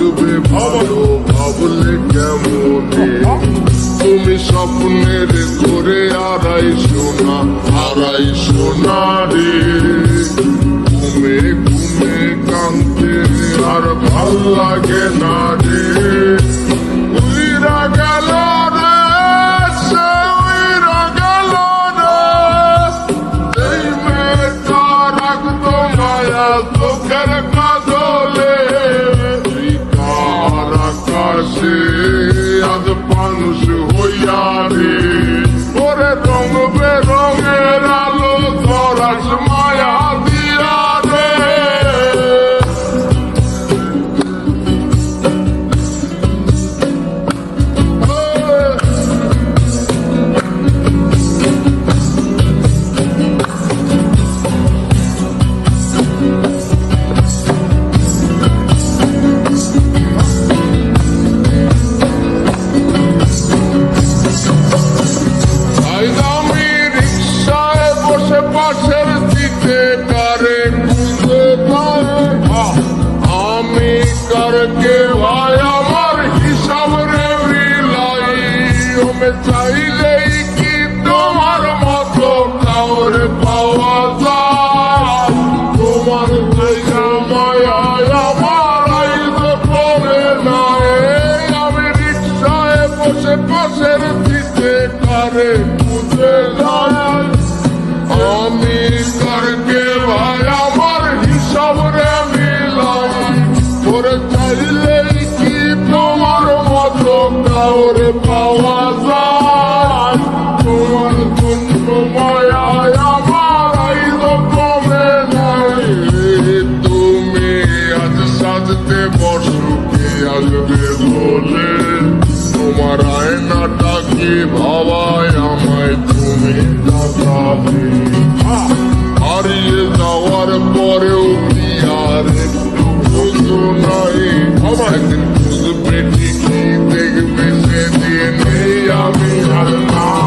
লাগবে ভালো ভাবলে কেমনে তুমি স্বপ্নের করে আড়াই সোনা রে ঘুমে ঘুমে কাঁদতে আর ভাল লাগে না রে উইরা গেল রে সে উইরা গেল রে এই মেয়েটা রাখতো মায়া চোখের কাজলে এই কার আকাশে আজ মানুষ হইয়া রে ওরে রঙ বেরঙের আলো ধরাস মায়া দিয়া রে পাশের দিকে কারে খুঁজে পায় আমি কারকে ভাই আমার হিসাব রে মিলাই আমি চাইলেই কি তোমার মতো কাউরে পাওয়া যায় তোমার জায়গা মায়া আমার আইজ করে নাই আমি রিক্সায় বসে পাশের দিকে কারে খুঁজে যাই আমি কারকে ভাই আমার হিসাব রে মিলাই করে চাইলেই কি তোমার মতো কাউরে পাওয়া যায় তোমার জন্য মায়া আমার আইজ কমে নাই তুমি আজ সাজতে বসুকে আসবে বলে তোমার আয়নাটা কি ভাবায় আমায় তুমি ডাকাবে হারিয়ে যাওয়ার পরেও কি আর একটু বুঝো নাই একদিন বুঝবে ঠিকই দেখবে সেদিন আমি আর না